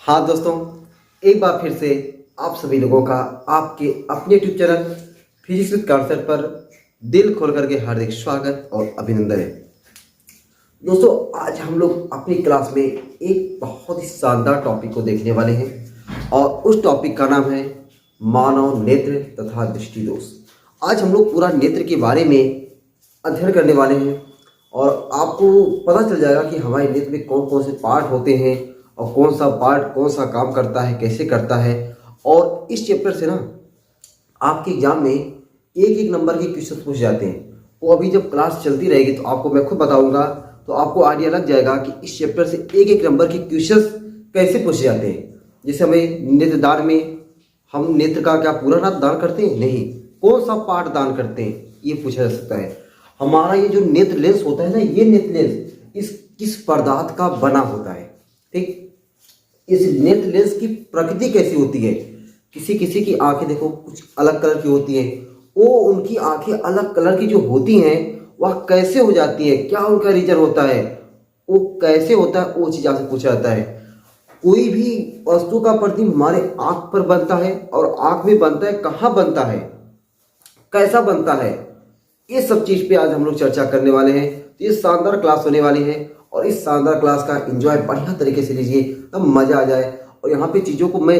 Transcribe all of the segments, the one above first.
हाँ दोस्तों, एक बार फिर से आप सभी लोगों का आपके अपने YouTube channel physics with concept पर दिल खोल करके हार्दिक स्वागत और अभिनंदन है। दोस्तों, आज हम लोग अपनी क्लास में एक बहुत ही शानदार टॉपिक को देखने वाले हैं और उस टॉपिक का नाम है मानव नेत्र तथा दृष्टि दोष। आज हम लोग पूरा नेत्र के बारे में अध्ययन करने वाले हैं और आपको पता चल जाएगा कि हमारे नेत्र में कौन कौन से पार्ट होते हैं और कौन सा पार्ट कौन सा काम करता है, कैसे करता है। और इस चैप्टर से ना आपके एग्जाम में एक एक नंबर के क्वेश्चन पूछ जाते हैं। वो अभी जब क्लास चलती रहेगी तो आपको मैं खुद बताऊंगा, तो आपको आइडिया लग जाएगा कि इस चैप्टर से एक एक नंबर के क्वेश्चन कैसे पूछे जाते हैं। जैसे हमें नेत्रदान में हम नेत्र का क्या पूरा दान करते हैं? नहीं, कौन सा पार्ट दान करते हैं ये पूछा जा सकता है। हमारा ये जो नेत्र लेंस होता है ना, ये नेत्र लेंस इस किस पदार्थ का बना होता है, ठीक। इस नेत्र लेंस की प्रकृति कैसी होती है? किसी किसी की आंखें देखो कुछ अलग कलर की होती हैं, वो उनकी आंखें अलग कलर की जो होती हैं वह कैसे हो जाती है, क्या उनका रीजन होता है, वो कैसे होता है, वो चीज आपसे पूछा जाता है। कोई भी वस्तु का प्रतिबिंब हमारे आंख पर बनता है और आंख में बनता है, कहाँ बनता है, कैसा बनता है, ये सब चीज पे आज हम लोग चर्चा करने वाले हैं। तो ये शानदार क्लास होने वाली है और इस शानदार क्लास का एंजॉय बढ़िया तरीके से लीजिए, तब मजा आ जाए। और यहाँ पे चीज़ों को मैं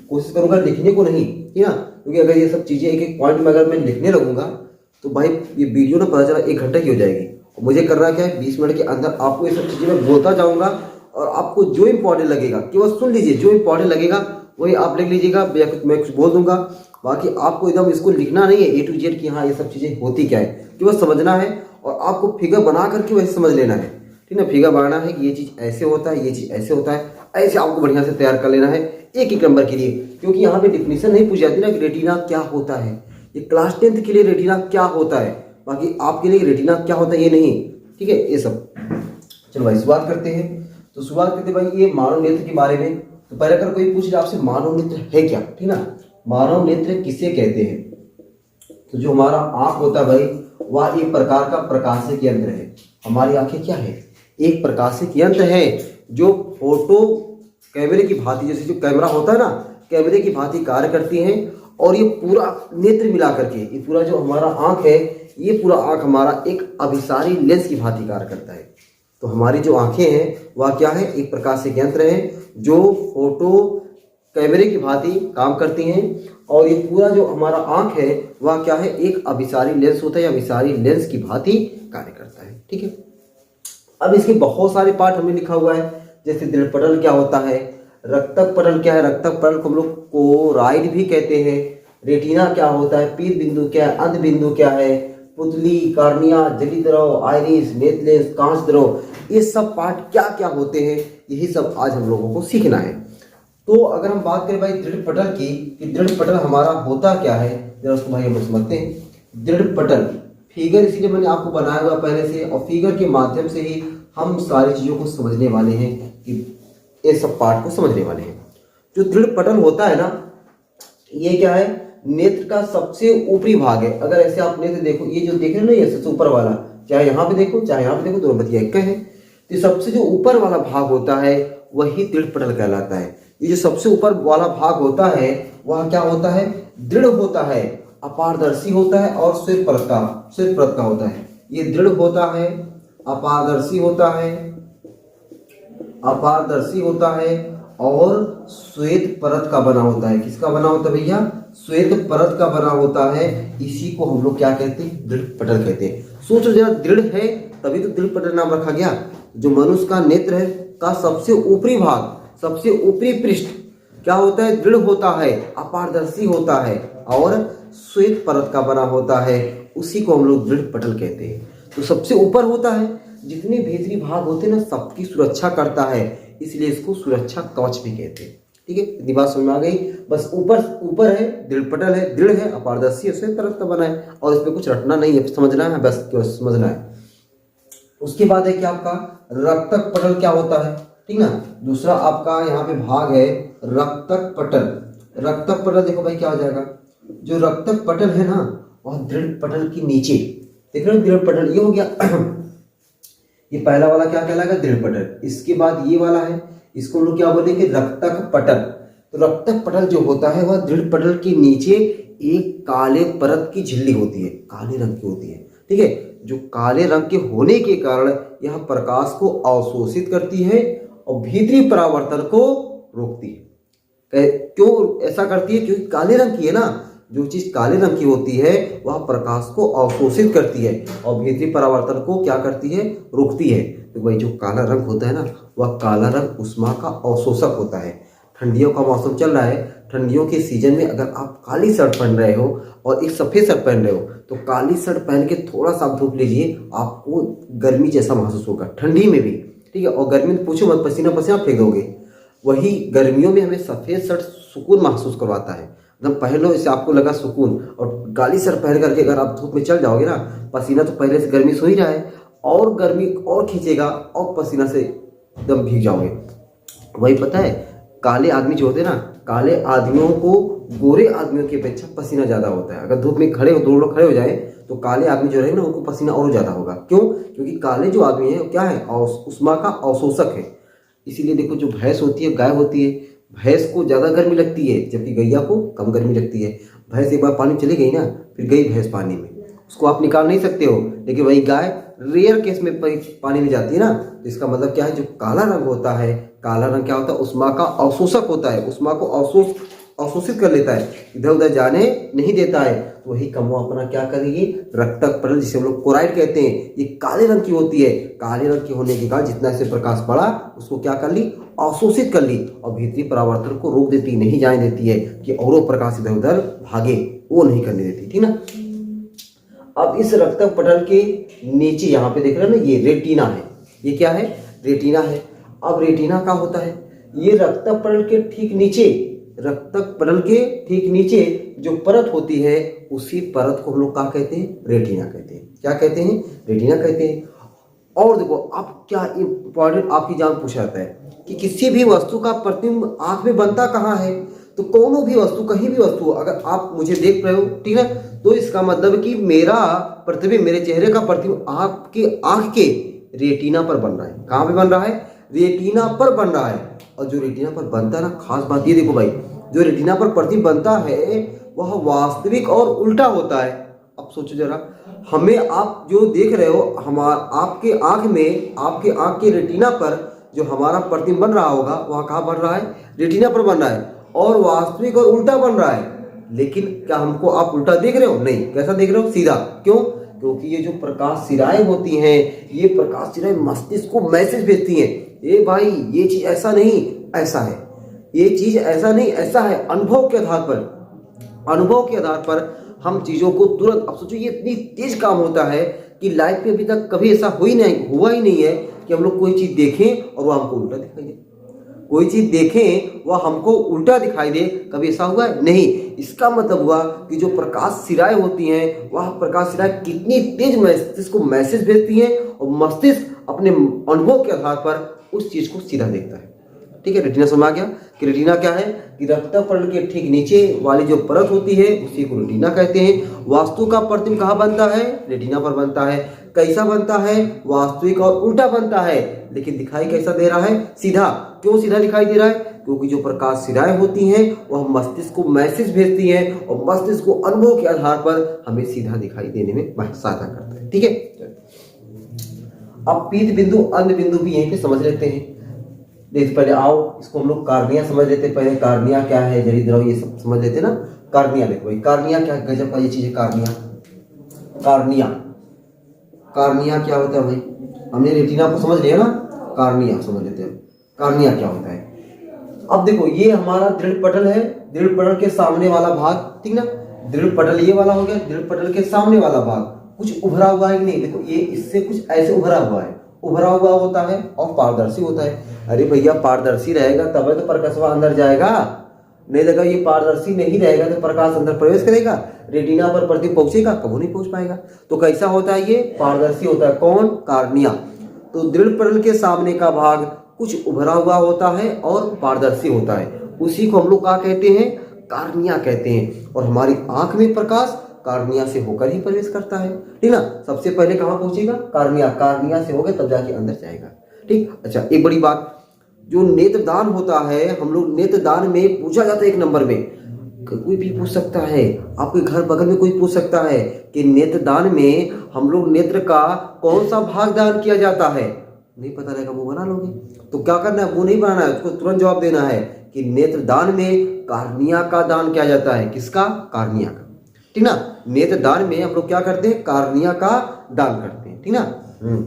कोशिश करूँगा लिखने को नहीं, ठीक ना, क्योंकि अगर ये सब चीज़ें एक एक पॉइंट में अगर मैं लिखने लगूंगा तो भाई ये वीडियो ना पता चला 1 घंटे की हो जाएगी। और मुझे करना क्या है, 20 मिनट के अंदर आपको ये सब चीज़ें मैं बोलता जाऊँगा और आपको जो इंपॉर्टेंट लगेगा केवल सुन लीजिए, जो इंपॉर्टेंट लगेगा वही आप लिख लीजिएगा, मैं कुछ बोल दूंगा। बाकी आपको एकदम इसको लिखना नहीं है A to Z कि हाँ ये सब चीज़ें होती क्या है, केवल समझना है और आपको फिगर बना करके वैसे समझ लेना है, ठीक ना। फिगर बनाना है कि ये चीज़ ऐसे होता है, ये चीज़ ऐसे होता है, ऐसे आपको बढ़िया से तैयार कर लेना है एक एक नंबर के लिए। क्योंकि यहाँ पे डिफिनीशन नहीं पूछी जाती ना कि रेटिना क्या होता है, ये क्लास 10th के लिए रेटिना क्या होता है, बाकी आपके लिए रेटिना क्या होता है ये नहीं, ठीक है। ये सब चलो भाई शुरुआत करते हैं। तो शुरुआत करते भाई ये मानव नेत्र के बारे में। तो पहले अगर कोई पूछ आपसे मानव नेत्र है क्या, ठीक ना, मानव नेत्र किसे कहते हैं, तो जो हमारा आंख होता है भाई वह एक प्रकार का प्रकाशिक यंत्र है। हमारी आंखें क्या है, एक प्रकाशिक यंत्र है जो फोटो कैमरे की भांति, जैसे जो कैमरा होता है ना, कैमरे की भांति कार्य करती हैं। और ये पूरा नेत्र मिला करके ये पूरा जो हमारा आंख है, ये पूरा आंख हमारा एक अभिसारी लेंस की भांति कार्य करता है। तो हमारी जो आंखें हैं वह क्या है, एक प्रकाशिक यंत्र है जो फोटो कैमरे की भांति काम करती हैं। और ये पूरा जो हमारा आंख है वह क्या है, एक अभिसारी लेंस होता है, अभिसारी लेंस की भांति कार्य करता है, ठीक है। अब इसके बहुत सारे पार्ट हमें लिखा हुआ है, जैसे दृढ़ पटल क्या होता है, रक्तक पटल क्या है, रक्तक पटल को हम लोग कोराइड भी कहते हैं, रेटिना क्या होता है, पीत बिंदु क्या है, अंध बिंदु क्या है, पुतली, कार्निया, जली द्रव, आइरिस, नेत्र लेंस, कांच द्रव, ये सब पार्ट क्या क्या होते हैं, यही सब आज हम लोगों को सीखना है। तो अगर हम बात करें भाई दृढ़ पटल की, कि दृढ़ पटल हमारा होता क्या है, जरा उसको भाई हम समझते हैं। दृढ़ पटल फिगर इसीलिए मैंने आपको बनाया हुआ पहले से, और फिगर के माध्यम से ही हम सारी चीज़ों को समझने वाले हैं, कि ये सब पार्ट को समझने वाले हैं। जो दृढ़ पटल होता है ना, ये क्या है, नेत्र का सबसे ऊपरी भाग है। अगर ऐसे आप नेत्र देखो, ये जो देख रहे हो ना, ये सबसे ऊपर वाला, चाहे यहाँ पे देखो चाहे यहाँ पे देखो, दोनों बतिया एक है। तो सबसे जो ऊपर वाला भाग होता है वही दृढ़ पटल कहलाता है। ये जो सबसे ऊपर वाला भाग होता है वह क्या होता है, दृढ़ होता है, अपारदर्शी होता है और श्वेत परत का होता है। ये दृढ़ होता है, अपारदर्शी होता है और श्वेत परत का बना होता है। किसका बना होता है भैया, श्वेत परत का बना होता है। इसी को हम लोग क्या कहते हैं, दृढ़ पटल कहते हैं। सोचो जरा, दृढ़ है तभी तो दृढ़ पटल नाम रखा गया। जो मनुष्य का नेत्र है का सबसे ऊपरी भाग, सबसे ऊपरी पृष्ठ क्या होता है, दृढ़ होता है, अपारदर्शी होता है और श्वेत परत का बना होता है। उसी को हम लोग दृढ़ पटल कहते हैं। तो सबसे ऊपर होता है, जितने भीतरी भाग होते हैं ना सबकी सुरक्षा करता है, इसलिए इसको सुरक्षा कवच भी कहते हैं, ठीक है। इतनी बात समझ में आ गई। बस ऊपर है, दृढ़ पटल है, दृढ़ है, अपारदर्शी है, श्वेत परत का बना है, और इसमें कुछ रटना नहीं है, समझना है, बस समझना है। उसके बाद है कि आपका रक्तक पटल क्या होता है, ठीक ना। दूसरा आपका यहाँ पे भाग है रक्तक पटल। रक्तक पटल देखो भाई क्या हो जाएगा, जो रक्तक पटल है ना वह दृढ़ पटल के नीचे, देख रहे हो, दृढ़ पटल ये हो गया। ये पहला वाला क्या कहलाएगा, दृढ़ पटल। इसके बाद ये वाला है, इसको लोग क्या बोलेंगे, रक्तक पटल। तो रक्तक पटल जो होता है वह दृढ़ पटल के नीचे एक काले परत की झिल्ली होती है, काले रंग की होती है। ठीक है, जो काले रंग के होने के कारण यह प्रकाश को अवशोषित करती है और भीतरी परावर्तन को रोकती है। क्यों ऐसा करती है? क्योंकि काले रंग की है ना, जो चीज काले रंग की होती है वह प्रकाश को अवशोषित करती है और भीतरी परावर्तन को क्या करती है, रोकती है। तो भाई जो काला रंग होता है ना, वह काला रंग ऊष्मा का अवशोषक होता है। ठंडियों का मौसम चल रहा है, ठंडियों के सीजन में अगर आप काली शर्ट पहन रहे हो और एक सफ़ेद शर्ट पहन रहे हो, तो काली शर्ट पहन के थोड़ा सा आप धूप लीजिए, आपको गर्मी जैसा महसूस होगा ठंडी में भी। ठीक है, और गर्मी में पूछो मत, पसीना पसीना फेंक दोगे। वही गर्मियों में हमें सफ़ेद शर्ट सुकून महसूस करवाता है, एकदम पहन लो इससे आपको लगा सुकून। और काली शर्ट पहन करके अगर आप धूप में चल जाओगे ना, पसीना तो पहले से गर्मी सो ही रहा है और गर्मी और खींचेगा और पसीना से एकदम भीग जाओगे। वही पता है, काले आदमी जो होते हैं ना, काले आदमियों को गोरे आदमियों की अपेक्षा पसीना ज़्यादा होता है। अगर धूप में खड़े हो, दो लोग खड़े हो जाए तो काले आदमी जो रहेंगे ना उनको पसीना और ज़्यादा होगा। क्यों? क्योंकि काले जो आदमी है वो क्या है, ऊष्मा का अवशोषक है। इसीलिए देखो, जो भैंस होती है, गाय होती है, भैंस को ज़्यादा गर्मी लगती है जबकि गैया को कम गर्मी लगती है। भैंस एक बार पानी चली गई ना, फिर गई भैंस पानी में, उसको आप निकाल नहीं सकते हो। लेकिन वही गाय रेयर केस में पानी में जाती है ना, तो इसका मतलब क्या है, जो काला रंग होता है, काला रंग क्या होता है, ऊष्मा का अवशोषक होता है, ऊष्मा को अवशोषित कर लेता है, इधर उधर जाने नहीं देता है। तो वही कमवा अपना क्या करेगी, रक्तक पटल जिसे हम लोग कोराइड कहते हैं, ये काले रंग की होती है। काले रंग की होने के कारण जितना इसे प्रकाश पड़ा उसको क्या कर ली, अवशोषित कर ली और भीतरी परावर्तन को रोक देती, नहीं जाने देती है कि और प्रकाश इधर उधर भागे, वो नहीं करने देती। ठीक ना। अब इस रक्तक पटल के नीचे यहाँ पे देख रहे हैं ना, ये रेटिना है। ये क्या है, रेटिना है। अब रेटिना क्या होता है, ये रक्तक पटल के ठीक नीचे, रक्तक पटल के ठीक नीचे जो परत होती है, उसी परत को हम लोग क्या कहते हैं, रेटिना कहते हैं। क्या कहते हैं, रेटिना कहते हैं। और देखो, अब क्या इंपॉर्टेंट आपकी जान पूछा जाता है कि किसी भी वस्तु का प्रतिबिंब आंख में बनता कहाँ है। तो कोनो भी वस्तु, कहीं भी वस्तु, अगर आप मुझे देख रहे हो, ठीक है, तो इसका मतलब कि मेरा प्रतिबिंब, मेरे चेहरे का प्रतिबिंब आपके आंख के रेटिना पर बन रहा है। कहाँ पे बन रहा है, रेटिना पर बन रहा है। और जो रेटिना पर बनता है ना, खास बात ये देखो भाई, जो रेटिना पर प्रतिबिंब बनता है वह वास्तविक और उल्टा होता है। अब सोचो जरा, हमें आप जो देख रहे हो, आपके आंख में, आपके आंख के रेटिना पर जो हमारा प्रतिबिंब बन रहा होगा, वह कहाँ बन रहा है, रेटिना पर बन रहा है, और वास्तविक और उल्टा बन रहा है। लेकिन क्या हमको आप उल्टा देख रहे हो? नहीं। कैसा देख रहे हो, सीधा। क्यों? क्योंकि ये जो प्रकाश सिराएं होती हैं, ये प्रकाश सिराएं मस्तिष्क को मैसेज भेजती हैं, ए भाई ये चीज ऐसा नहीं ऐसा है, ये चीज ऐसा नहीं ऐसा है। अनुभव के आधार पर, अनुभव के आधार पर हम चीजों को तुरंत, अब सोचो ये इतनी तेज काम होता है कि लाइफ में अभी तक कभी ऐसा हुआ ही नहीं है कि हम लोग कोई चीज देखें और वो हमको उल्टा दिखाई दे। कोई चीज देखें वह हमको उल्टा दिखाई दे, कभी ऐसा हुआ है? नहीं। इसका मतलब हुआ कि जो प्रकाश सिराएं होती हैं, वह प्रकाश सिराएं कितनी तेज मस्तिष्क को मैसेज भेजती हैं और मस्तिष्क अपने अनुभव के आधार पर उस चीज को सीधा देखता है। ठीक है, रेटिना समझ आ गया कि रेटिना क्या है, कि रक्तक पटल के ठीक नीचे वाली जो परत होती है उसी को रेटिना कहते हैं। वास्तु का प्रतिबिंब कहाँ बनता है, रेटिना पर बनता है। कैसा बनता है, वास्तविक और उल्टा बनता है। लेकिन दिखाई कैसा दे रहा है, सीधा। क्यों सीधा दिखाई दे रहा है? क्योंकि जो प्रकाश सिराएं होती हैं वह मस्तिष्क को मैसेज भेजती हैं और मस्तिष्क को अनुभव के आधार पर हमें सीधा दिखाई देने में सहायता करता है। ठीक है, अब पीत बिंदु, अन्य बिंदु भी यहीं पे समझ लेते हैं। देखिए, पहले आओ इसको हम लोग कार्निया समझ लेते हैं। पहले कार्निया क्या है, जरी द्रव, ये सब समझ लेते हैं ना। कार्निया देखो भाई, कार्निया क्या गजब का ये चीज है। कार्निया, कार्निया, कार्निया क्या होता है भाई, हमने रेटिना को समझ लिया ना, कार्निया समझ लेते हैं। कार्निया क्या होता है, अब देखो, ये हमारा दृढ़ पटल है, दृढ़ पटल के सामने वाला भाग, ठीक ना। दृढ़ पटल ये वाला हो गया, दृढ़ पटल के सामने वाला भाग कुछ उभरा हुआ है कि नहीं, देखो ये इससे कुछ ऐसे उभरा हुआ है, उभरा हुआ होता है और पारदर्शी होता है। अरे भैया, पारदर्शी रहेगा तब तो प्रकाश अंदर जाएगा, नहीं लगा ये पारदर्शी नहीं रहेगा तो प्रकाश अंदर प्रवेश करेगा, रेटिना पर प्रतिबिंब पहुंचेगा, कभी नहीं पहुंच पाएगा। तो कैसा होता है, ये पारदर्शी होता है। कौन, कार्निया। तो दृढ़ पटल के सामने का भाग कुछ उभरा हुआ होता है और पारदर्शी होता है, उसी को हम लोग क्या कहते हैं, कार्निया कहते हैं। और हमारी आंख में प्रकाश कार्निया से होकर ही प्रवेश करता है, ठीक ना। सबसे पहले कहाँ पहुंचेगा, कार्निया, कार्निया से होकर तब जाके अंदर जाएगा। ठीक, अच्छा एक बड़ी बात, जो नेत्रदान होता है, हम लोग नेत्रदान में पूछा जाता है 1 नंबर में, कोई भी पूछ सकता है, आपके घर बगल में कोई पूछ सकता है कि नेत्रदान में हम लोग नेत्र का कौन सा भाग दान किया जाता है, नहीं पता रहेगा, वो बना लोगे। तो क्या करना है, वो नहीं बनाना है, उसको तुरंत जवाब देना है कि नेत्रदान में कार्निया का दान किया जाता है। किसका? कार्निया का, ठीक ना। नेत्रदान में हम लोग क्या करते हैं, कार्निया का दान करते हैं, ठीक ना।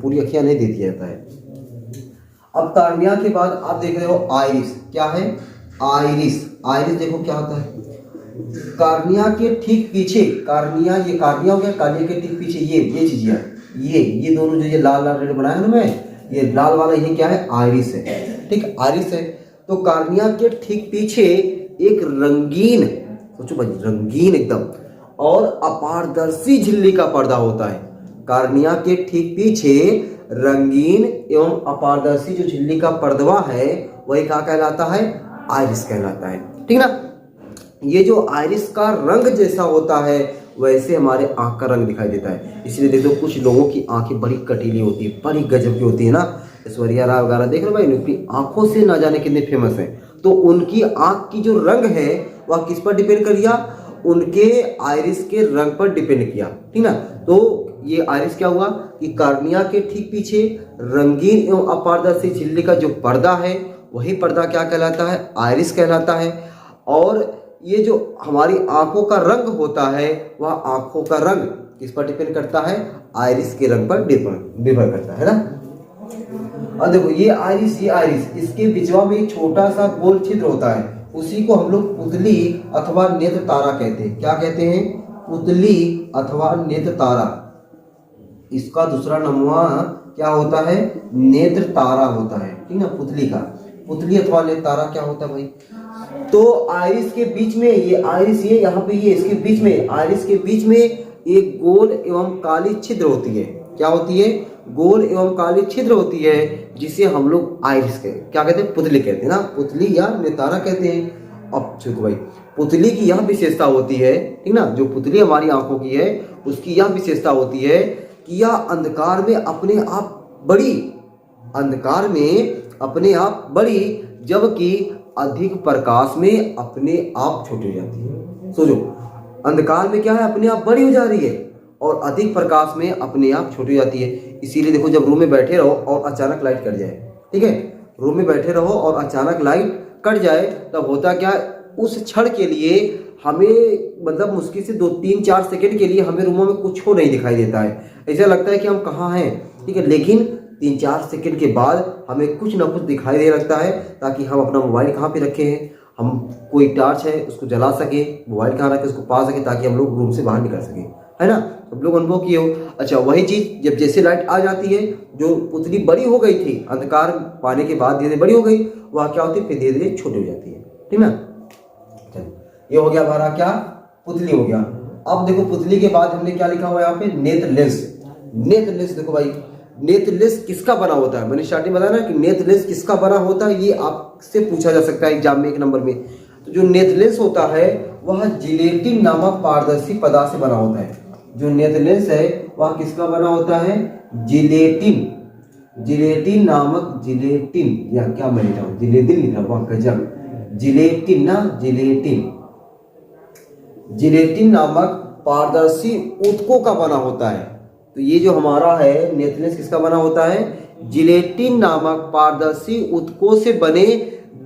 पूरी अखियां नहीं दे दिया जाता है। अब कार्निया के बाद आप देख रहे हो आइरिस, क्या है? आइरिस। आइरिस देखो क्या होता है, कार्निया के ठीक पीछे, कार्निया, ये कार्निया हो गया, कार्निया के ठीक पीछे ये चीजियां, ये दोनों जो ये लाल लाल रेड बनाया है ना मैं, ये लाल वाला ये क्या है? आइरिस है, ठीक, आइरिस है। तो कार्निया के ठीक पीछे एक रंगीन, सोचो भाई, रंगीन एकदम और अपारदर्शी झिल्ली का पर्दा होता है। कार्निया के ठीक पीछे रंगीन एवं अपारदर्शी जो झिल्ली का पर्दवा है, वही क्या कहलाता है? आइरिस कहलाता है, ठीक ना। ये जो आइरिस का रंग जैसा होता है, वैसे हमारे आंख का रंग दिखाई देता है। इसलिए देखो कुछ लोगों की आंखें बड़ी कटीली होती है, बड़ी गजब की होती है ना। ऐश्वर्या राय वगैरह देख रहे भाई, उनकी आंखों से ना जाने कितने फेमस है। तो उनकी आंख की जो रंग है वह किस पर डिपेंड कर गया? उनके आइरिस के रंग पर डिपेंड किया, ठीक ना। तो ये आइरिस क्या हुआ कि कार्निया के ठीक पीछे रंगीन एवं अपारदर्शी झिल्ली का जो पर्दा है, वही पर्दा क्या कहलाता है? आइरिस कहलाता है। और ये जो हमारी आंखों का रंग होता है, वह आंखों का रंग किस पर डिपेंड करता है? आइरिस के रंग पर डिपेंड करता है ना। अब देखो ये आइरिस, इसके बिचवा में एक छोटा सा गोल छिद्र होता है, उसी को हम लोग पुतली अथवा नेत्र तारा कहते हैं। क्या कहते हैं? पुतली अथवा नेत्र तारा। इसका दूसरा नाम क्या होता है? नेत्र तारा होता है, ठीक ना। पुतली का, पुतली अथवा नेत्र तारा क्या होता है भाई? तो आइरिस के बीच में, ये आइरिस, ये यहाँ पे, ये इसके बीच में, आइरिस के बीच में एक गोल एवं काली छिद्र होती है। क्या होती है? गोल एवं काली छिद्र होती है, जिसे हम लोग आइरिस के क्या कहते हैं? पुतली कहते हैं ना, पुतली या नेतारा कहते हैं। अब देखो भाई, पुतली की यह विशेषता होती है, ठीक ना, जो पुतली हमारी आंखों की है, उसकी यह विशेषता होती है कि यह अंधकार में अपने आप बड़ी, अंधकार में अपने आप बड़ी, जबकि अधिक प्रकाश में अपने आप छोटी हो जाती है। सोचो, अंधकार में क्या है? अपने आप बड़ी हो जा रही है, और अधिक प्रकाश में अपने आप छोटी हो जाती है। इसीलिए देखो, जब रूम में बैठे रहो और अचानक लाइट कट जाए, ठीक है, रूम में बैठे रहो और अचानक लाइट कट जाए, तब होता क्या? उस क्षण के लिए हमें, मतलब मुश्किल से 2-3-4 सेकंड के लिए हमें रूमों में कुछ हो नहीं दिखाई देता है, ऐसा लगता है कि हम कहाँ हैं, ठीक है। लेकिन 3-4 सेकंड के बाद हमें कुछ ना कुछ दिखाई दे लगता है, ताकि हम अपना मोबाइल कहाँ पे रखे हैं, हम कोई टॉर्च है उसको जला सके, मोबाइल कहाँ रखे उसको पा सके, ताकि हम लोग रूम से बाहर निकल सके, है ना। सब लोग अनुभव किए हो। अच्छा, वही चीज जब जैसे लाइट आ जाती है, जो पुतली बड़ी हो गई थी, अंधकार पाने के बाद धीरे धीरे बड़ी हो गई, वह क्या होती है? फिर धीरे धीरे छोटी हो जाती है, ठीक ना। ये हो गया हमारा क्या? पुतली हो गया। अब देखो, पुतली के बाद हमने क्या लिखा हुआ है यहाँ पे? नेत्र लेंस। नेत्र लेंस देखो भाई, नेत्र लेंस किसका बना होता है? मैंने स्टार्टिंग बताया ना कि नेत्र लेंस किसका बना होता है, ये आपसे पूछा जा सकता है एग्जाम में 1 नंबर में। तो जो नेत्र लेंस होता है वह जिलेटिन नामक पारदर्शी पदार्थ से बना होता है। जो नेत्र लेंस है वह किसका बना होता है? जिलेटिन, जिलेटिन नामक, जिलेटिन या क्या मैं लिखा हूँ, जिलेटिन लिखा हुआ, गजब, जिलेटिन ना, जिलेटिन, जिलेटिन नामक पारदर्शी ऊतकों का बना होता है। तो ये जो हमारा है नेत्र लेंस किसका बना होता है? जिलेटिन नामक पारदर्शी ऊतकों से बने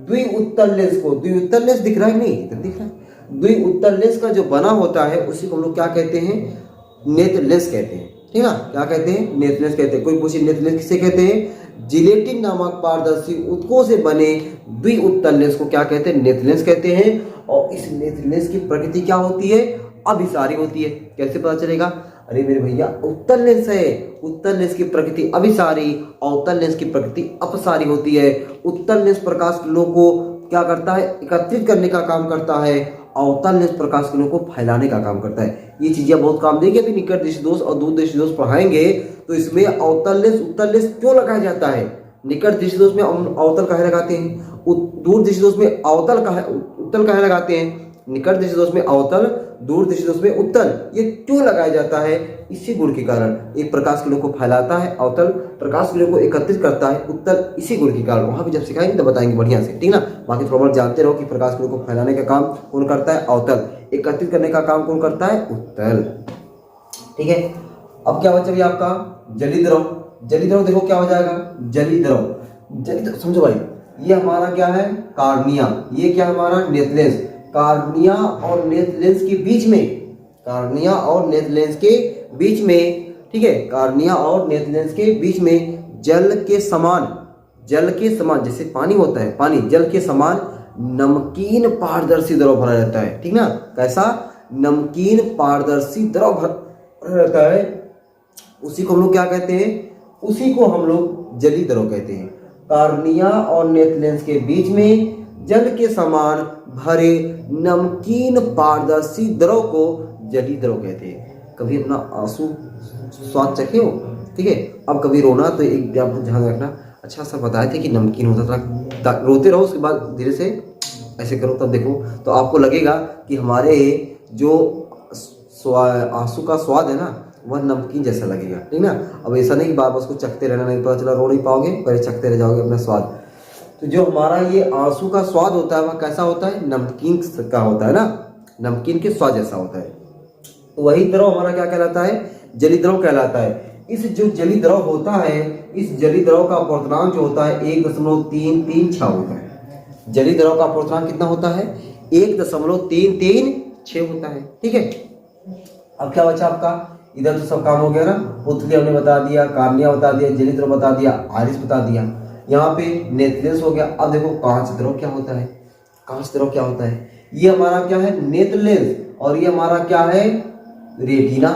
द्विउत्तल लेंस को, द्विउत्तल लेंस दिख रहा है नहीं, इधर दिख रहा है, द्विउत्तल लेंस का जो बना होता है उसी को हम लोग क्या कहते हैं? नेत्र लेंस कहते हैं, ठीक ना। क्या कहते हैं? नेत्र लेंस कहते हैं। कोई पूछे नेत्र लेंस किसे कहते हैं? जिलेटिन नामक पारदर्शी ऊतकों से बने द्विउत्तल लेंस को क्या कहते हैं? नेत्र लेंस कहते हैं। और इस नेत्र लेंस की प्रकृति क्या होती है? अभिसारी होती है। कैसे पता चलेगा? अरे मेरे भैया, उत्तल लेंस है, उत्तल लेंस की प्रकृति अभिसारी और उत्तल लेंस की प्रकृति अपसारी होती है। उत्तल लेंस प्रकाश किरणों को क्या करता है? एकत्रित करने का काम करता है, और उत्तल लेंस प्रकाश किरणों को फैलाने का काम करता है। ये चीजें बहुत काम देंगे। अभी निकट दृष्टि दोष और दूर दृष्टि दोष पढ़ाएंगे, तो इसमें अवतल लेंस, उत्तल लेंस क्यों लगाया जाता है? निकट दृष्टि दोष में अवतल काहे लगाते हैं, दूर दृष्टि दोष में अवतल काहे, उत्तल काहे लगाते हैं? निकट दृष्टि दोष में अवतल, दूर दृष्टि दोष में उत्तल। ये क्यों लगाया जाता है? इसी गुण के कारण। एक प्रकाश किरणों को फैलाता है अवतल, प्रकाश किरणों को एकत्रित करता है उत्तल, इसी गुण के कारण। वहां भी जब सिखाएंगे तो बताएंगे बढ़िया से, ठीक ना। बाकी थोड़ा बहुत जानते रहो कि प्रकाश किरणों को फैलाने का काम कौन करता है? अवतल। एकत्रित करने का काम कौन करता है? उत्तल। ठीक है। अब क्या बचा भैया आपका? जली द्रव। जली द्रव देखो क्या हो जाएगा? जली द्रव। जली द्रव समझो भाई, ये हमारा क्या है? कार्निया। ये क्या हमारा? नेथलेंस। कार्निया और नेथलेंस के बीच में, कार्निया और नेथलेंस के बीच में, ठीक है, कार्निया और नेथलेंस के बीच में जल के समान, जल के समान जैसे पानी होता है, पानी जल के समान नमकीन पारदर्शी द्रव भरा रहता है। ठीक ना। कैसा? नमकीन पारदर्शी द्रव भरा रहता है। उसी को हम लोग क्या कहते हैं? उसी को हम लोग जली द्रव कहते हैं। कार्निया और नेथलेंस के बीच में जल के समान भरे नमकीन पारदर्शी द्रव को जली द्रव कहते हैं। कभी अपना आंसू स्वाद चखे हो? ठीक है। अब कभी रोना तो एक आप ध्यान रखना, अच्छा सर बताए थे कि नमकीन होता था, रोते रहो, उसके बाद धीरे से ऐसे करो, तब देखो तो आपको लगेगा कि हमारे जो आंसू का स्वाद है ना, वह नमकीन जैसा लगेगा। ठीक ना। अब ऐसा नहीं कि बार बार उसको चखते रहना, नहीं पता चला रो नहीं पाओगे, पहले चखते रह जाओगे अपना स्वाद। तो जो हमारा ये आंसू का स्वाद होता है वह कैसा होता है? नमकीन का होता है ना, नमकीन के स्वाद जैसा होता है। तो वही द्रव हमारा क्या कहलाता है? जली द्रव कहलाता है। इस जो जली द्रव होता है, इस जली द्रव का अपवर्तनांक जो होता है 1.336 होता है। जली द्रव का अपवर्तनांक कितना होता है? 1.336 होता है। ठीक है। अब क्या बचा आपका? इधर तो सब काम हो गया ना। उथली हमने बता दिया, कार्निया बता दिया, जली द्रव बता दिया, आरिस बता दिया। यहाँ पे नेथलेंस हो गया। अब देखो कांच द्रव क्या होता है? कांच द्रव क्या होता है? ये हमारा क्या है? नेत्रलेंस। और ये हमारा क्या है? रेटिना।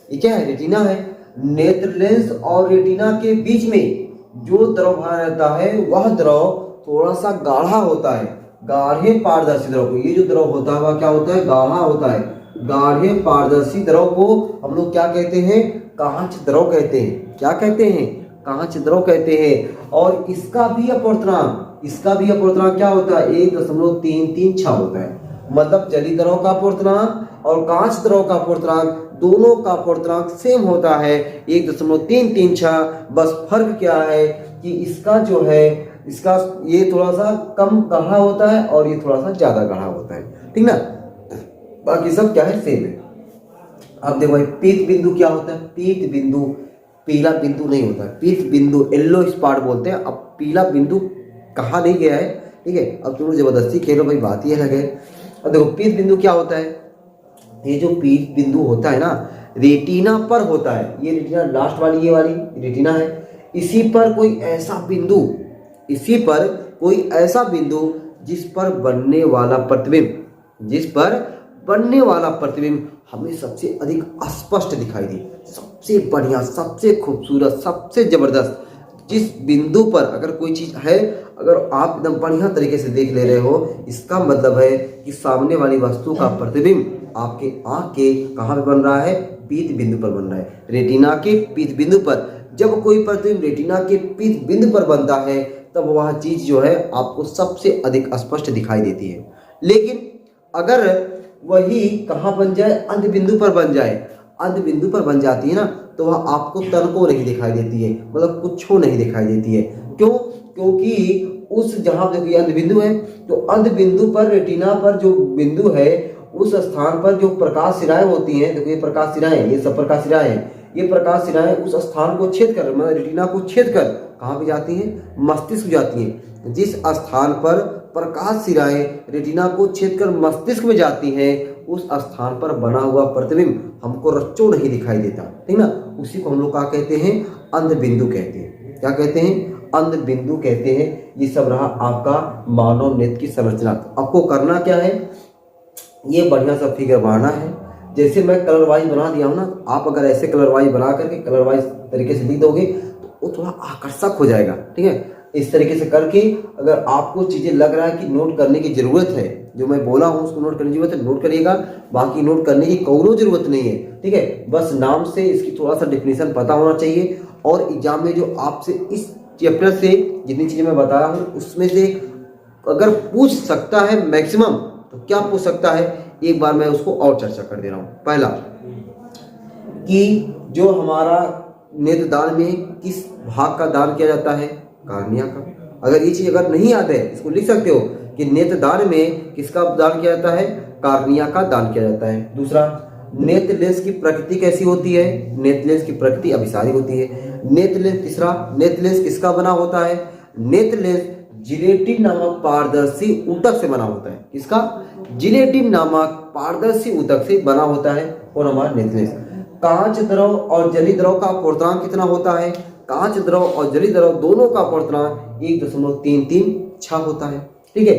ये क्या है? रेटिना है। नेत्रलेंस और रेटिना के बीच में जो द्रव भरा रहता है वह द्रव थोड़ा सा गाढ़ा होता है, गाढ़े पारदर्शी द्रव को। ये जो द्रव होता है वह क्या होता है? गाढ़ा होता है। गाढ़े पारदर्शी द्रव को हम लोग क्या कहते हैं? कांच द्रव कहते हैं। क्या कहते हैं? कांच द्रव कहते हैं। और इसका भी अपवर्तनांक क्या होता है? 1.336 होता है। मतलब जली द्रव का अपवर्तनांक और कांच द्रव का अपवर्तनांक, दोनों का अपवर्तनांक सेम होता है 1.336। बस फर्क क्या है कि इसका जो है, इसका ये थोड़ा सा कम गाढ़ा होता है और ये थोड़ा सा ज्यादा गाढ़ा होता है। ठीक ना। बाकी सब क्या है? सेम है। अब देखो भाई, पीत बिंदु क्या होता है? पीत बिंदु पीला बिंदु नहीं होता है। पीत बिंदु येलो स्पॉट बोलते हैं। अब पीला बिंदु कहा नहीं गया है, ठीक है। अब तुम जबरदस्ती खेलो भाई, बात ही अलग है। अब देखो पीत बिंदु क्या होता है? ये जो पीत बिंदु होता है ना, रेटिना पर होता है। ये रेटिना लास्ट वाली, ये वाली रेटिना है। इसी पर कोई ऐसा बिंदु जिस पर बनने वाला प्रतिबिंब हमें सबसे अधिक स्पष्ट दिखाई दे, सबसे बढ़िया, सबसे खूबसूरत, सबसे जबरदस्त। जिस बिंदु पर अगर कोई चीज है, अगर आप एकदम बढ़िया तरीके से देख ले रहे हो, इसका मतलब है कि सामने वाली वस्तु का प्रतिबिंब आपके आंख के कहाँ पे बन रहा है? पीत बिंदु पर बन रहा है, रेटिना के पीत बिंदु पर। जब कोई प्रतिबिंब रेटिना के पीत बिंदु पर बनता है तब वह चीज जो है आपको सबसे अधिक स्पष्ट दिखाई देती है। लेकिन अगर वही कहाँ बन जाए? अंध बिंदु पर बन जाए, अंध बिंदु पर बन जाती है ना, तो वह आपको तनको नहीं दिखाई देती है, मतलब कुछ नहीं दिखाई देती है। क्यों? क्योंकि उस जहां देखिए अंध बिंदु है, तो अंध बिंदु पर रेटिना पर जो बिंदु है उस स्थान पर जो प्रकाश सिराएं होती हैं, देखो ये प्रकाश सिराएं, ये सब प्रकाश सिराएं हैं, ये प्रकाश सिराएं उस स्थान को छेद कर, मतलब रेटिना को छेद कर कहाँ पे जाती हैं? मस्तिष्क जाती हैं। जिस स्थान पर प्रकाश सिराएं रेटिना को छेद कर मस्तिष्क में जाती हैं, उस स्थान पर बना हुआ प्रतिबिंब हमको रच्चों नहीं दिखाई देता, ठीक ना। उसी को हम लोग क्या कहते हैं? अंध बिंदु कहते हैं। क्या कहते हैं? अंध बिंदु कहते हैं। ये सब रहा आपका मानव नेत्र की संरचना। आपको करना क्या है? ये बढ़िया सा फिगर बनाना है। जैसे मैं कलर वाइज बना दिया हूँ ना, आप अगर ऐसे कलर वाइज बना करके कलर वाइज तरीके से लिख दोगे तो वो थोड़ा आकर्षक हो जाएगा, ठीक है। इस तरीके से करके अगर आपको चीजें लग रहा है कि नोट करने की जरूरत है, जो मैं बोला हूँ उसको नोट करने की जरूरत है, नोट करिएगा। बाकी नोट करने की कोई जरूरत नहीं है, ठीक है। बस नाम से इसकी थोड़ा सा डिफिनेशन पता होना चाहिए। और एग्जाम में जो आपसे इस चैप्टर से जितनी चीजें मैं बता रहा हूँ उसमें से अगर पूछ सकता है मैक्सिमम, तो क्या पूछ सकता है, एक बार मैं उसको और चर्चा कर दे रहा हूं। पहला कि जो हमारा नेत्रदान में किस भाग का दान किया जाता है, कार्निया का। अगर ये चीज अगर नहीं याद है इसको लिख सकते हो कि नेत्रदान में किसका दान किया जाता है, कार्निया का दान किया जाता है। दूसरा, नेत्र लेंस की प्रकृति कैसी होती है, नेत्र लेंस की प्रकृति अभिसारी होती है। नेत्र लेंस, तीसरा, नेत्र लेंस किसका बना होता है, नेत्र लेंस जिलेटिन नामक पारदर्शी ऊतक से बना होता है। किसका, जिलेटिन नामक पारदर्शी ऊतक से बना होता है और हमारा नेत्र लेंस। कांच द्रव और जली द्रव का अपवर्तनांक कितना होता है, कांच द्रव और जली द्रव दोनों का अपवर्तनांक 1.336 होता है। ठीक है।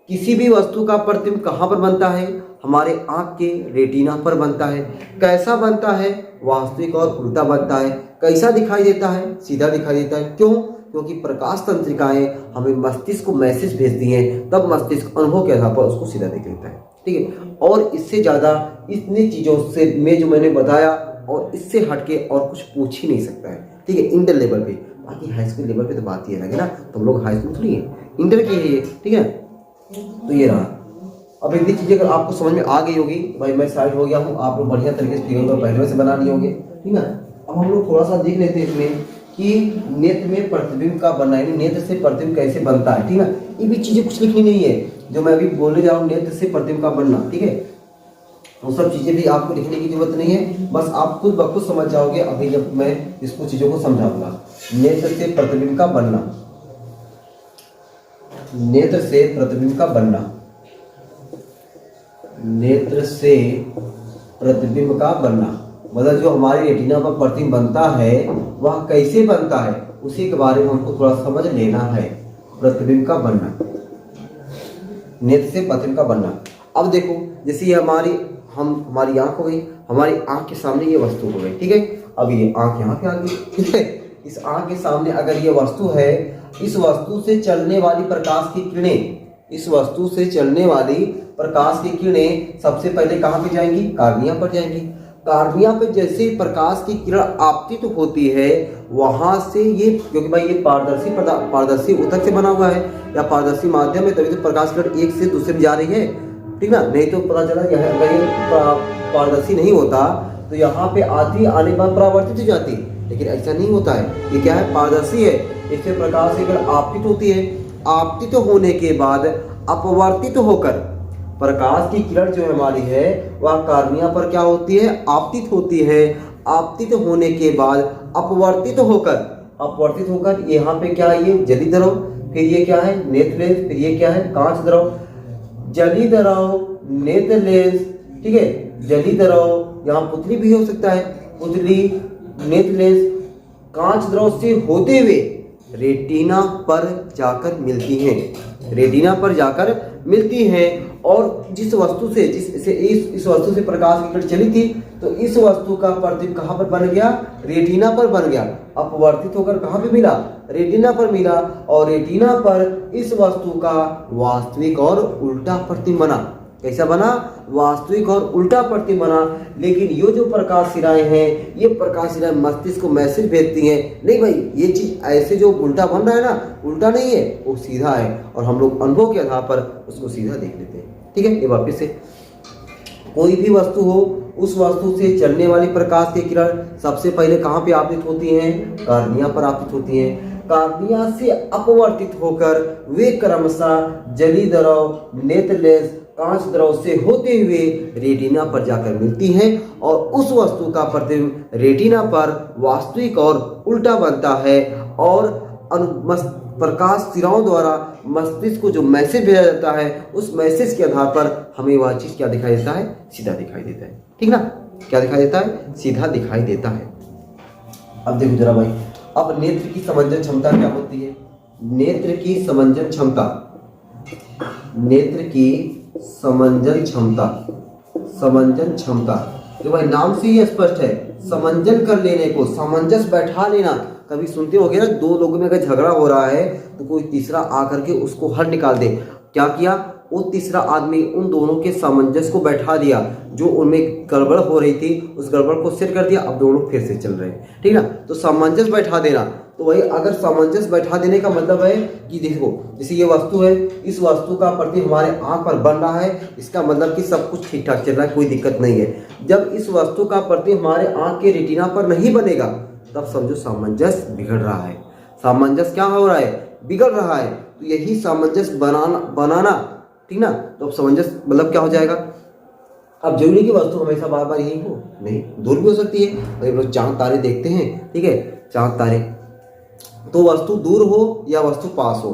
किसी भी वस्तु का प्रतिबिंब कहाँ पर बनता है, हमारे आंख के रेटिना पर बनता है। कैसा बनता है, वास्तविक और उल्टा बनता है। कैसा दिखाई देता है, सीधा दिखाई देता है। क्यों, क्योंकि प्रकाश तंत्रिकाएं हमें मस्तिष्क को मैसेज भेजती हैं, तब मस्तिष्क अनुभव के आधार पर उसको सीधा देख लेता है। ठीक है। और इससे ज्यादा इतनी चीजों से में जो मैंने बताया और इससे हटके और कुछ पूछ ही नहीं सकता है। ठीक है, इंटर लेवल पे। बाकी हाई स्कूल लेवल पे तो बात ही अलग है ना, तुम लोग हाई स्कूल थोड़ी है, इंटर की है ये। ठीक है, तो ये रहा। अब इतनी चीजें अगर आपको समझ में आ गई होगी, भाई मैं साइड हो गया हूँ, आप लोग बढ़िया तरीके से फिगर को पहले से बना लिए होंगे। ठीक है, अब हम लोग थोड़ा सा देख लेते हैं इसमें कि नेत्र में प्रतिबिंब का बनना, यानी नेत्र से प्रतिबिंब कैसे बनता है। ठीक है, ये भी चीजें कुछ लिखनी नहीं है जो मैं अभी बोलने जा रहा हूँ, नेत्र से प्रतिबिंब का बनना। ठीक है, वो सब चीजें भी आपको लिखने की जरूरत नहीं है, बस आप खुद ब खुद समझ जाओगे अभी जब मैं इसको चीजों को समझाऊंगा। नेत्र से प्रतिबिंब का बनना, नेत्र से प्रतिबिंब का बनना, नेत्र से प्रतिबिंब का बनना मतलब जो हमारी रेटिना पर प्रतिबिंब बनता है वह कैसे बनता है उसी के बारे में हमको थोड़ा समझ लेना है। प्रतिबिंब का बनना, नेत्र से प्रतिबिंब का बनना। अब देखो, जैसे ये हमारी आंख हो गई, हमारी आंख के सामने ये वस्तु हो गई। ठीक है, अब ये आंख यहाँ पे आ गई। ठीक है, इस आंख के सामने अगर ये वस्तु है, इस वस्तु से चलने वाली प्रकाश की किरणें, इस वस्तु से चलने वाली प्रकाश की किरणें सबसे पहले कहाँ पे जाएंगी, कार्निया पर जाएंगी। कार्निया पे जैसे प्रकाश की किरण आपतित होती है वहां से ये, क्योंकि भाई ये पारदर्शी ऊतक से बना हुआ है या पारदर्शी माध्यम है, तभी तो प्रकाश किरण एक से दूसरे में जा रही है। ठीक ना, नहीं तो पता चला यह अगर ये पारदर्शी नहीं होता तो यहाँ पे आधी आने के बाद परावर्तित हो जाती, लेकिन ऐसा नहीं होता है। ये क्या है, पारदर्शी है, इससे प्रकाश की किरण आपतित होती है। आपतित होने के बाद अपवर्तित होकर प्रकाश की किरण जो हमारी है वह कार्निया पर क्या होती है, आपतित होती है। आपतित होने के बाद अपवर्तित होकर यहाँ पे क्या है, ये जली द्रव, फिर ये क्या है, नेत्र लेंस, फिर ये क्या है, कांच द्रव। जली द्रव, नेत्र लेंस, ठीक है, जली द्रव, यहाँ पुतली भी हो सकता है, पुतली, नेत्र लेंस, कांच द्रव से होते हुए रेटिना पर जाकर मिलती हैं, रेटिना पर जाकर मिलती हैं। और जिस वस्तु से इस वस्तु से प्रकाश की किरण चली थी तो इस वस्तु का प्रतिबिंब कहाँ पर बन गया, रेटिना पर बन गया। अपवर्तित होकर कहाँ पे मिला, रेटिना पर मिला, और रेटिना पर इस वस्तु का वास्तविक और उल्टा प्रतिबिंब बना। कैसा बना, वास्तविक और उल्टा प्रतिबिंब बना। लेकिन ये जो प्रकाश सिराएं हैं, ये प्रकाश सिराएं मस्तिष्क को मैसेज भेजती हैं, नहीं भाई ये चीज ऐसे जो उल्टा बन रहा है ना, उल्टा नहीं है, वो सीधा है, और हम लोग अनुभव के आधार पर उसको सीधा देख लेते हैं। ठीक है, ये वापिस से कोई भी वस्तु हो, उस वस्तु से चलने वाली प्रकाश की किरण सबसे पहले कहाँ पे आपतित होती हैं, कार्निया पर आपतित होती हैं। कार्निया से अपवर्तित होकर वे क्रमशः जली द्रव, नेत्र लेंस, कांच द्रव से होते हुए रेटिना पर जाकर मिलती हैं, और उस वस्तु का प्रतिबिंब रेटिना पर वास्तविक और उल्टा बनता है, और प्रकाश सिराओं द्वारा मस्तिष्क को जो मैसेज भेजा जाता है उस मैसेज के आधार पर हमें वह चीज क्या दिखाई देता है, सीधा दिखाई देता है। ठीक ना, क्या दिखाई देता है, सीधा दिखाई देता है। अब देखो जरा भाई, अब नेत्र की समंजन क्षमता क्या होती है, नेत्र की समंजन क्षमता, नेत्र की समंजन क्षमता जो भाई नाम से ही स्पष्ट है, समंजन कर लेने को, सामंजस्य बैठा लेना। कभी सुनते होगे ना, दो लोगों में अगर झगड़ा हो रहा है तो कोई तीसरा आकर के उसको हल निकाल दे। क्या किया, वो तीसरा आदमी उन दोनों के सामंजस्य को बैठा दिया, जो उनमें गड़बड़ हो रही थी उस गड़बड़ को सेट कर दिया, अब दोनों फिर से चल रहे हैं। ठीक ना, तो सामंजस्य बैठा देना, तो वही अगर सामंजस्य बैठा देने का मतलब है कि देखो जैसे ये वस्तु है, इस वस्तु का प्रतिबिंब हमारे आंख पर बन रहा है, इसका मतलब कि सब कुछ ठीक ठाक चल रहा है, कोई दिक्कत नहीं है। जब इस वस्तु का प्रतिबिंब हमारे आंख के रेटिना पर नहीं बनेगा तब समझो सामंजस्य बिगड़ रहा है। सामंजस्य क्या हो रहा है? बिगड़ रहा है। तो यही सामंजस्य बनाना, ठीक ना। तो अब सामंजस्य मतलब क्या हो जाएगा? अब जरूरी की वस्तु हमेशा बार बार यही हो नहीं, दूर भी हो सकती है। हम लोग चांद तारे देखते हैं, ठीक है, चांद तारे, तो वस्तु दूर हो या वस्तु पास हो,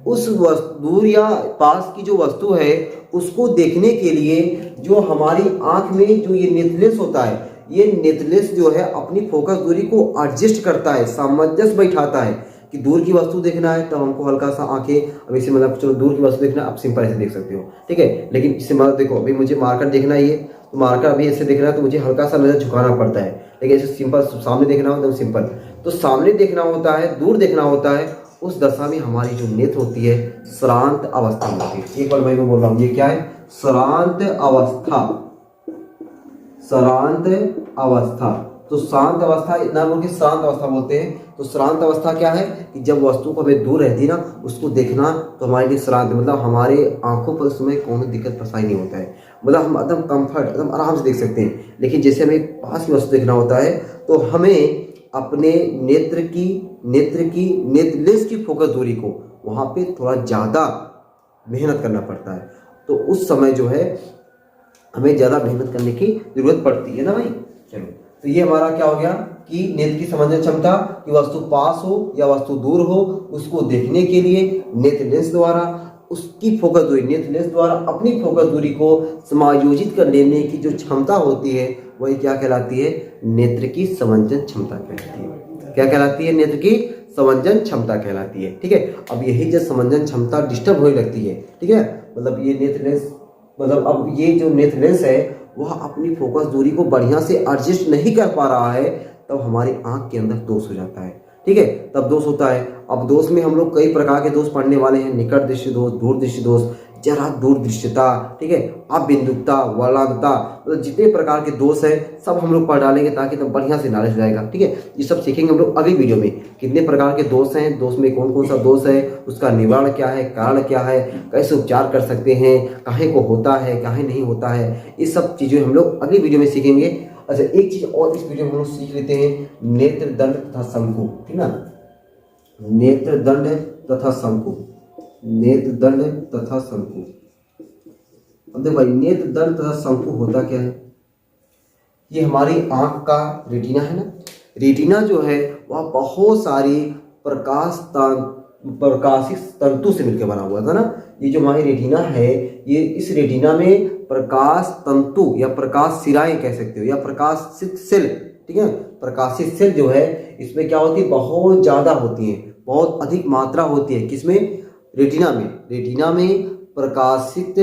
उस दूर या पास की जो वस्तु है उसको देखने के लिए जो हमारी आंख में जो ये नेत्रलेंस होता है, ये नेत्रलेंस जो है अपनी फोकस दूरी को एडजस्ट करता है, सामंजस्य बैठाता है कि दूर की वस्तु देखना है तो हमको हल्का सा आंखें, अब इसे मतलब चलो दूर की वस्तु देखना, आप सिंपल ऐसे देख सकते हो, ठीक है। लेकिन इससे मतलब देखो अभी मुझे मार्कर देखना है, ये तो मार्कर अभी ऐसे देखना है तो मुझे हल्का सा नजर झुकाना पड़ता है। लेकिन ऐसे सिंपल सामने देखना हो तो सिंपल, तो सामने देखना होता है, दूर देखना होता है, उस दशा में हमारी जो नेत्र होती है श्रांत अवस्था में होती है। एक बार मैं बोल रहा हूँ, ये क्या है? श्रांत अवस्था, श्रांत अवस्था। तो शांत अवस्था, इतना बोल के शांत अवस्था बोलते हैं। तो शांत अवस्था क्या है कि जब वस्तु को हमें दूर रहती है ना, उसको देखना तो हमारे लिए शांत, मतलब हमारे आंखों पर उसमें कोई दिक्कत परेशानी नहीं होता है, मतलब हम एकदम कंफर्ट, एकदम आराम से देख सकते हैं। लेकिन जैसे हमें पास की वस्तु देखना होता है तो हमें अपने नेत्रलेंस की फोकस दूरी को वहाँ पे थोड़ा ज़्यादा मेहनत करना पड़ता है। तो उस समय जो है हमें ज़्यादा मेहनत करने की जरूरत पड़ती है ना भाई। चलो, तो ये हमारा क्या हो गया कि नेत्र की समंजस क्षमता, कि वस्तु पास हो या वस्तु दूर हो, उसको देखने के लिए नेत्र लेंस द्वारा उसकी फोकस दूरी, नेत्र लेंस द्वारा अपनी फोकस दूरी को समायोजित कर लेने की जो क्षमता होती है वही क्या कहलाती है? नेत्र की समंजन क्षमता कहलाती है। क्या कहलाती है? नेत्र की समंजन क्षमता कहलाती है, ठीक है। अब यही जब समंजन क्षमता डिस्टर्ब होने लगती है, ठीक है, मतलब ये नेत्र लेंस, मतलब अब ये जो नेत्र लेंस है वह अपनी फोकस दूरी को बढ़िया से एडजस्ट नहीं कर पा रहा है, तब हमारी आंख के अंदर दोष हो जाता है, ठीक है, तब दोष होता है। अब दोष में हम लोग कई प्रकार के दोष पढ़ने वाले हैं, निकट दृष्टि दोष, दूर दृष्टि दोष, जरा दूर दृश्यता, ठीक है, अबिंदुकता, वलांगता, मतलब जितने प्रकार के दोष हैं सब हम लोग पढ़ डालेंगे ताकि तब बढ़िया से नॉलेज हो जाएगा, ठीक है। ये सब सीखेंगे हम लोग अगली वीडियो में, कितने प्रकार के दोष हैं, दोष में कौन कौन सा दोष है, उसका निवारण क्या है, कारण क्या है, कैसे उपचार कर सकते हैं, काहे को होता है, काहे नहीं होता है, ये सब चीज़ें हम लोग अगली वीडियो में सीखेंगे। अच्छा, एक चीज़ और इस वीडियो में हम लोग सीख लेते हैं, नेत्र दंड तथा शंकु, ठीक ना, नेत्र दंड तथा शंकु, नेत्र दंड तथा शंकु। अब देखो भाई, नेत्र दंड तथा शंकु होता क्या है? ये हमारी आंख का रेटिना है ना, रेटिना जो है वह बहुत सारी प्रकाशित तंतु से मिलकर बना हुआ था ना। ये जो हमारी रेटिना है, ये इस रेटिना में प्रकाश तंतु या प्रकाश सिराएं कह सकते हो, या प्रकाशित सेल, ठीक है, प्रकाशित सेल जो है इसमें क्या होती है? बहुत ज़्यादा होती है, बहुत अधिक मात्रा होती है। किसमें? रेटिना में। रेटिना में प्रकाशित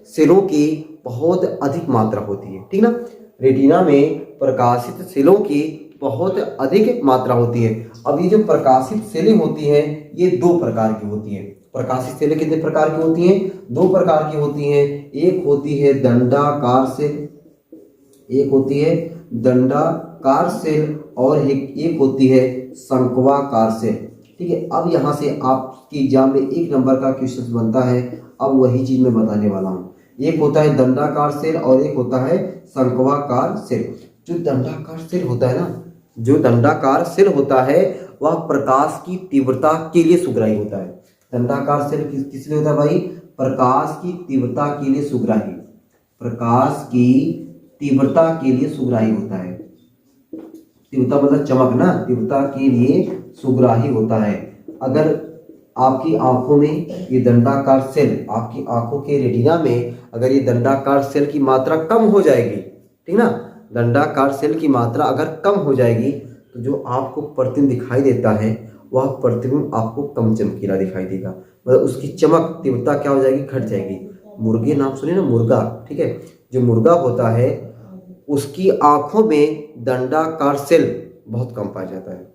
सेलों की बहुत अधिक मात्रा होती है, ठीक ना। रेटिना में प्रकाशित सेलों की बहुत अधिक मात्रा होती है। अब ये जो प्रकाशित सेलें होती हैं ये दो प्रकार की होती हैं। प्रकाशित सेलें कितने प्रकार की होती हैं? दो प्रकार की होती हैं। एक होती है दंडाकार सेल, एक होती है दंडाकार सेल, और एक होती है शंक्वाकार सेल, ठीक है। अब यहाँ से आपकी एग्जाम में 1 नंबर का क्वेश्चन बनता है, अब वही चीज मैं बताने वाला हूँ। एक होता है दंडाकार सेल और एक होता है शंक्वाकार सेल। जो दंडाकार सेल होता है ना, जो दंडाकार सेल होता है वह प्रकाश की तीव्रता के लिए सुग्राही होता है। दंडाकार सेल किस लिए होता है भाई? प्रकाश की तीव्रता के लिए सुग्राही, प्रकाश की तीव्रता के लिए सुग्राही होता है। तीव्रता मतलब चमक ना, तीव्रता के लिए सुग्राही होता है। अगर आपकी आंखों में ये दंडाकार सेल, आपकी आंखों के रेटिना में अगर ये दंडाकार सेल की मात्रा कम हो जाएगी, ठीक ना, दंडाकार सेल की मात्रा अगर कम हो जाएगी तो जो आपको प्रतिबिंब दिखाई देता है वह प्रतिबिंब आपको कम चमकीला दिखाई देगा, मतलब उसकी चमक तीव्रता क्या हो जाएगी? घट जाएगी। मुर्गे नाम सुने ना, मुर्गा, ठीक है, जो मुर्गा होता है उसकी आंखों में दंडाकार सेल बहुत कम पाया जाता है।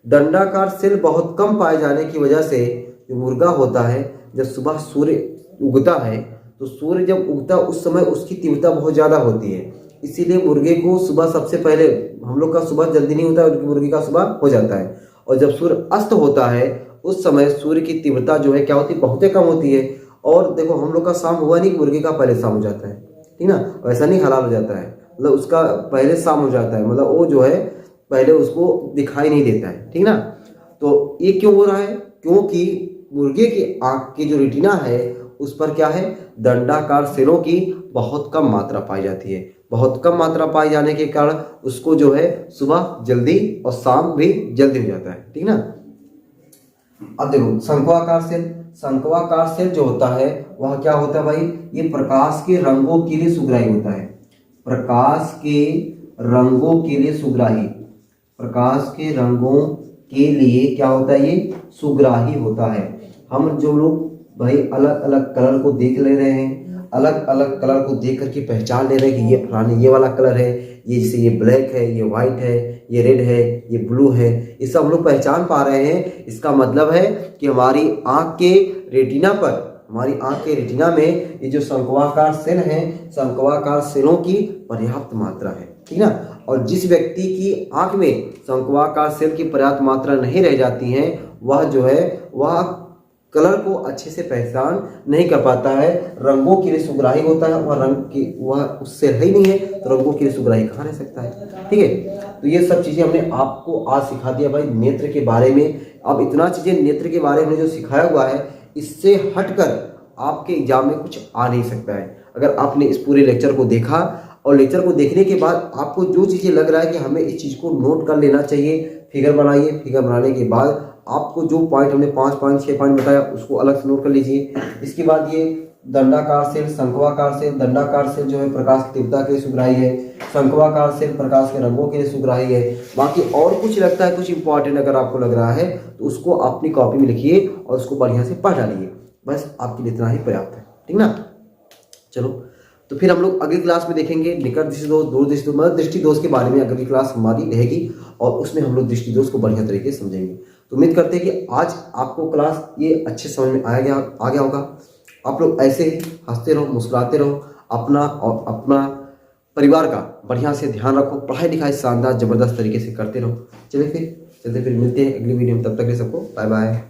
दंडाकार सेल बहुत कम पाए जाने की वजह से जो मुर्गा होता है, जब सुबह सूर्य उगता है तो सूर्य जब उगता उस समय उसकी तीव्रता बहुत ज़्यादा होती है, इसीलिए मुर्गे को सुबह सबसे पहले, हम लोग का सुबह जल्दी नहीं होता है, मुर्गे का सुबह हो जाता है, और जब सूर्य अस्त होता है उस समय सूर्य की तीव्रता जो है क्या होती है, बहुत ही कम होती है। और देखो हम लोग का शाम हुआ नहीं, मुर्गे का पहले शाम हो जाता है, ठीक ना, वैसा नहीं हलाल हो जाता है, मतलब उसका पहले शाम हो जाता है, मतलब वो जो है पहले उसको दिखाई नहीं देता है, ठीक ना। तो ये क्यों हो रहा है, क्योंकि मुर्गे की आंख की जो रेटिना है उस पर क्या है, दंडाकार सेलों की बहुत कम मात्रा पाई जाती है। बहुत कम मात्रा पाए जाने के कारण उसको जो है सुबह जल्दी और शाम भी जल्दी हो जाता है, ठीक ना। अब देखो शंक्वाकार सेल, शंक्वाकार सेल जो होता है वह क्या होता है भाई, ये प्रकाश के रंगों के लिए सुग्राही होता है। प्रकाश के रंगों के लिए सुग्राही, प्रकाश के रंगों के लिए क्या होता है, ये सुग्राही होता है। हम जो लोग भाई अलग अलग कलर को देख ले रहे हैं, अलग अलग कलर को देख करके पहचान ले रहे हैं कि ये फलाने ये वाला कलर है, ये जैसे ये ब्लैक है, ये व्हाइट है, ये रेड है, ये ब्लू है, ये सब हम लोग पहचान पा रहे हैं। इसका मतलब है कि हमारी आंख के रेटिना पर, हमारी आंख के रेटिना में ये जो शंक्वाकार सेल है, शंक्वाकार सेलों की पर्याप्त मात्रा है, ठीक ना। और जिस व्यक्ति की आंख में शंक्वाकार सेल की पर्याप्त मात्रा नहीं रह जाती है वह जो है वह कलर को अच्छे से पहचान नहीं कर पाता है, रंगों के लिए सुग्राही होता है, वह रंग की वह उससे है ही नहीं है तो रंगों के लिए सुग्राही कहाँ रह सकता है, ठीक है। तो ये सब चीजें हमने आपको आज सिखा दिया भाई नेत्र के बारे में। अब इतना चीजें नेत्र के बारे में जो सिखाया हुआ है इससे हटकर आपके एग्जाम में कुछ आ नहीं सकता है। अगर आपने इस पूरे लेक्चर को देखा और लेक्चर को देखने के बाद आपको जो चीजें लग रहा है कि हमें इस चीज को नोट कर लेना चाहिए, फिगर बनाइए, फिगर बनाने के बाद आपको जो पॉइंट हमने 5 पॉइंट 6 पॉइंट बताया उसको अलग से नोट कर लीजिए। इसके बाद ये दंडाकार सेल, शंक्वाकार सेल, दंडाकार सेल जो है प्रकाश की तीव्रता के लिए सुग्राही है, शंक्वाकार सेल प्रकाश के रंगों के लिए सुग्राही है। बाकी और कुछ लगता है कुछ इंपॉर्टेंट अगर आपको लग रहा है तो उसको अपनी कॉपी में लिखिए और उसको बढ़िया से पढ़ डालिए, बस आपके लिए इतना ही पर्याप्त है, ठीक ना। चलो तो फिर हम लोग अगली क्लास में देखेंगे निकट दृष्टि दोष, दूर दृष्टि दोष, मतलब दृष्टि दोष के बारे में अगली क्लास हमारी रहेगी और उसमें हम लोग दृष्टि दोष को बढ़िया तरीके से समझेंगे। तो उम्मीद करते हैं कि आज आपको क्लास ये अच्छे समझ में आ गया होगा। आप लोग ऐसे ही हंसते रहो, मुस्कुराते रहो, अपना और अपना परिवार का बढ़िया से ध्यान रखो, पढ़ाई लिखाई शानदार जबरदस्त तरीके से करते रहो। चलिए फिर मिलते हैं अगली वीडियो में, तब तक के सबको बाय बाय।